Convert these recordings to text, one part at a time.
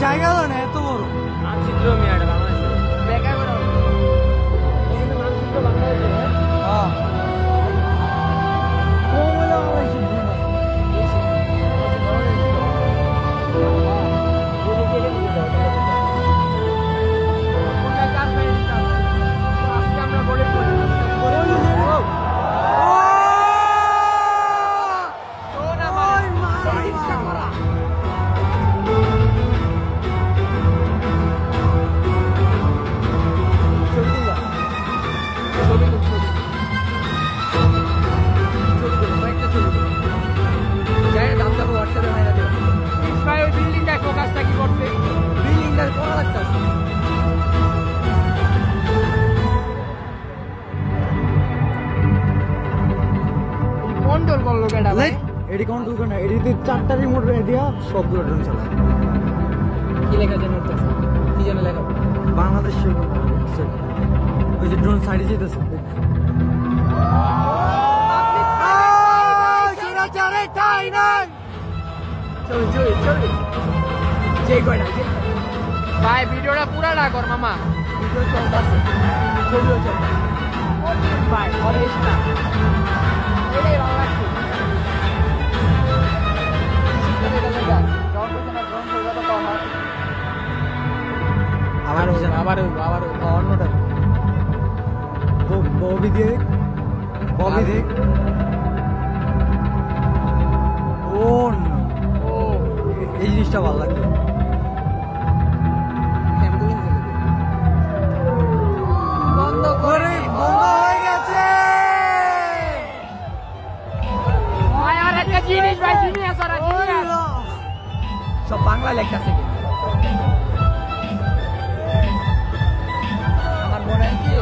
জায়গা না এত বড় মানচিত্র মিয়াটা বাংলাদেশে দেখা করে এখানে মানচিত্র বাংলাদেশে হ্যাঁ কোন হলো বাংলাদেশে এডি কন্ট্রোল করে না এডিতে 4টা রিমোট দিয়া সবগুলো ড্রোন চালায় কি লেখা জানো কি জানো লেখা বাংলাদেশ ওই যে ড্রোন সাইডে যেতেছে ভাই ভিডিওটা পুরা না কর মামা ভিডিও চলতেছে ছবিও চলতেছে ভাই অরেশ না এটাই বাংলা আবার অন্যটা ববি দেখ ও এই জিনিসটা ভালো লাগবে বন্ধ করে হয়ে গেছে ভাই আর একটা জিনিস ভাই জিনিস আর জিনিস সব বাংলা লেখা আছে আমার মনে হয় কি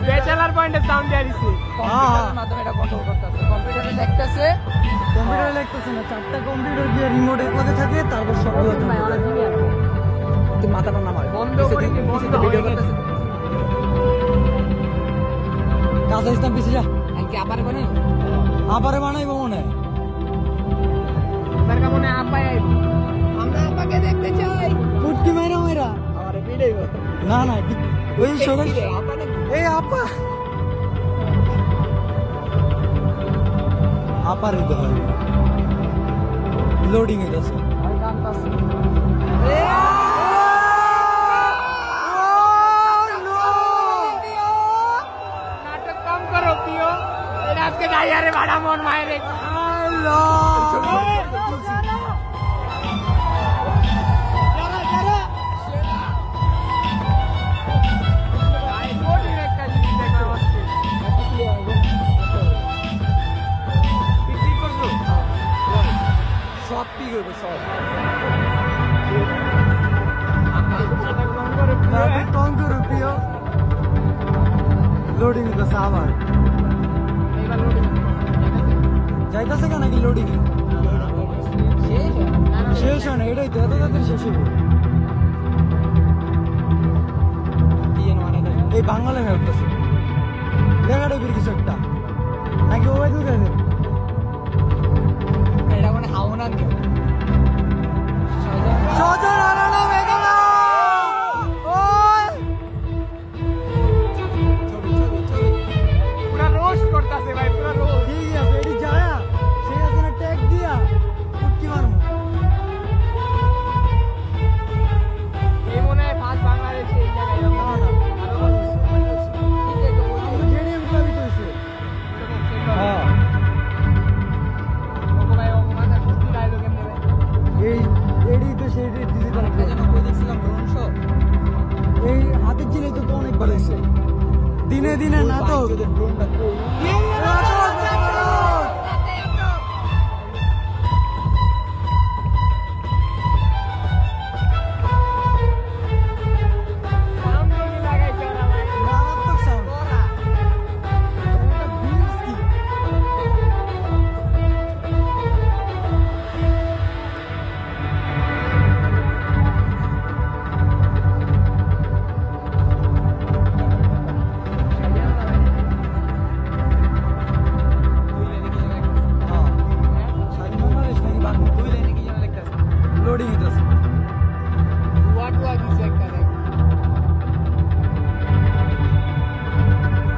ব্যাচেলার পয়েন্টে সাউন্ড দিয়ে দিছি কম্পিউটারের মাধ্যমে এটা কন্ট্রোল করতেছে কম্পিউটারে লিখতেছে না 4টা কম্পিউটার দিয়ে রিমোটের মধ্যে থাকে তারপর সবগুলো তুই মাথাটা নামায় বন্ধ করে কি ভিডিও করতেছে কাজে ইসলাম পিছে যা কি আবারে বানাইবো মনে তার মনে আপায় আমরা আপাকে দেখতে চাই ফুটকি মাইরা আমারে ভিডিও না ওই সবাই এই আপারে তো হয় লোডিং এ যাচ্ছে ওই গান পাচ্ছে নাটক কম করো পিও এটা আজকে ডাইয়ারে ভাড়া মন মায়ের সব কি করবে সব কম করো প্রিয় লোডিং তো সাবার যাইতেছে কেন নাকি লোডিং শেষ হয় না এটাই তো এত তাড়াতাড়ি শেষ হইব এই বাংলা ভাবতেছে দেখাটা বের কিছু একটা নাকি ওই দুটো এটা মানে হাওনা কেউ সজল আনানো বেদনা ওই পুরা রোস্ট করতেছে ভাই পুরা রোস্ট ঠিক আছে এডি যায় সেই আছে না ট্যাগ দিয়া কুটকি মারমু এই মনে হয় ফার্স্ট বাংলাদেশে এই জায়গায় না আরো জেডিএম ক্লাবই কইছে হ্যাঁ ভাই ও মাথা কুটকি লাইলো কেমনে ভাই এই এডি তো সেই ডিজিটাল একটা যেন কই দেখছিলাম ড্রোন শো এই হাতের জিনিস তো অনেকবার হয়েছে দিনে দিনে না তো ড্রোনটা মারাত্মক সাউন্ড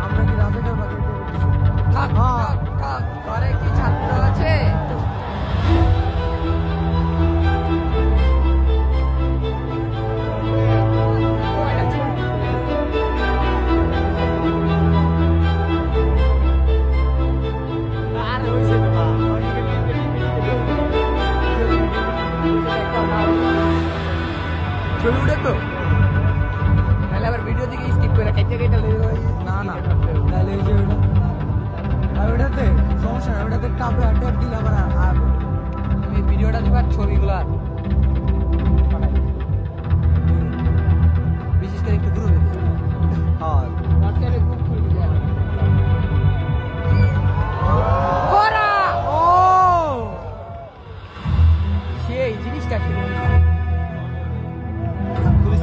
আমরা কি রাজাকার বাজাইতে পেরেছি? ঘরে কি ছাত্র আছে? আর হইছে না মা, অনেকে চলে উঠে তো তাহলে আবার ভিডিও দিকে স্কিপ করে কেটে কেটে না না তাহলে এই যে ওটা আর ওটাতে সমস্যা না, ওটাতে টাপে ট্যাপ দিলে আবার আর তুমি ভিডিওটা দিবা ছবিগুলো আর বিশেষ করে একটু গ্রুপে দিও হ্যাঁ হোয়াটসঅ্যাপে গ্রুপ খুলে দিও করা ও সেই জিনিসটা কি পুলিশ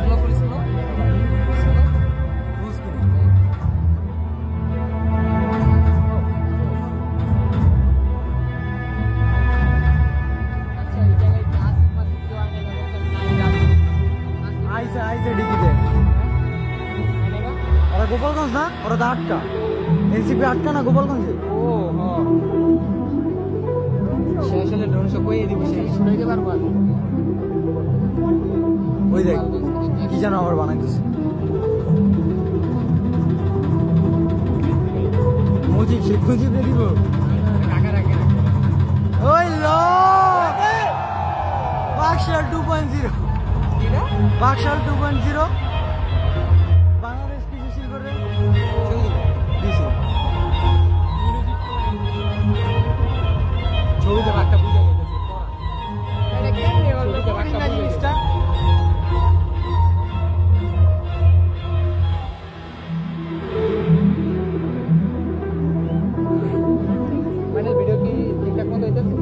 আচ্ছা এই জায়গায় আসিফ মাসিফ কেউ আগে আইসে আইসে ডিকিতে ওরা গোপালগঞ্জ না, ওরা তো আটকা এনসিপি আটকা না গোপালগঞ্জে। ও হ্যাঁ সে আসলে ড্রোন শো কইয়ে দিব সে শুনাইতে পারবো আর ওই দেখ কি যেন আবার বানাইতেছে মুজিব, শেখ মুজিব দিব কাকা রাখে ওই লো বাকশাল 2.0 কিরা বাকশাল 2.0 বাংলাদেশ কৃষি শিল্পের দিছে ছবিতে একটা বুঝা গেছে পড়া এটা কেমনে হলো ছবিতে একটা জিনিসটা মানে ভিডিও কি ঠিকঠাক মতো হইতেছে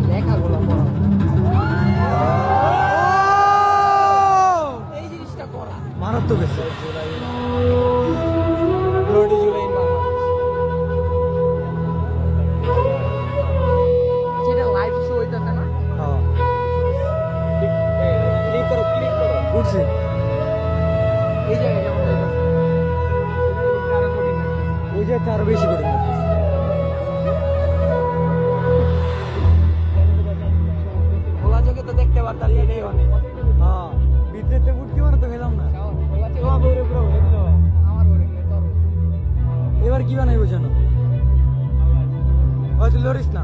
লেখাগুলো পড়া এই জিনিসটা করা মারাত্মক গেছে ব্লডি জুলাই সেটা লাইভ শো হইতাছে না হ্যাঁ ক্লিক করো উঠছে এই জায়গায় যেমন হইতাছে আরো কঠিন ওই যে আরো বেশি করে খোলা চোখে তো দেখতে পারতাম এটাই অনেক হ্যাঁ ভিতরে উঠকি মানে তো গেলাম না খোলা চোখে আমার ঘরে গেলে তোর এবার কি বানাইবো জানো হয়তো লরিস না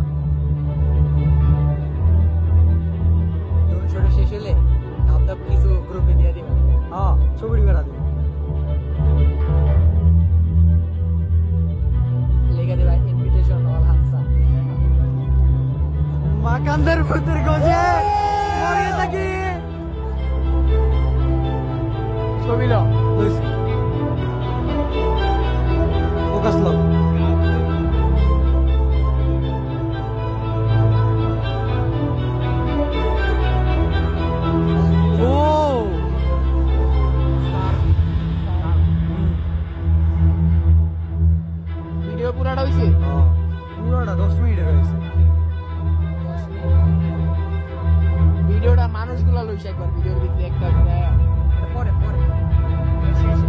ছোট শেষ হলে ধাপ ধাপ কিছু গ্রুপে দিয়ে দিব হ্যাঁ ছবি বেড়া দিন লেগে দেবা ইনভিটেশন অল হানসা মাকান্দের ভূতের গজে মরে থাকি ছবি লো ফোকাস লক ও ভিডিও পুরাটা হইছে পুরোটা 10 মিনিট হয়েছে ভিডিওটা মানুষগুলো লইছে একবার ভিডিওর ভিতরে একটা পরে পরে শেষে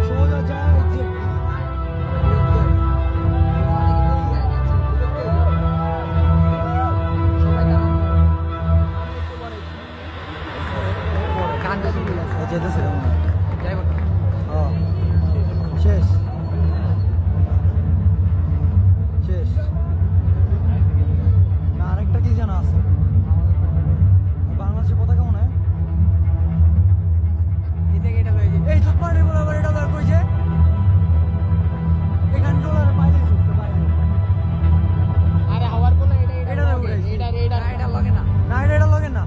সোজা যায় যে যেতেছে শেষ শেষ না আরেকটা কি জানা আছে বাংলাদেশের পতাকা মনে হয় এই তো পারে বলে আবার এটা দরকার কইছে এখান ডলার বাইরে আরে হাওয়ার বলে এটা এটা না উড়াইছে। এটা লগে না না এটা লগে না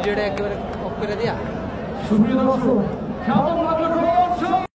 ভিডিওটা একেবারে অফ করে দিয়া সুপ্রিয় দর্শক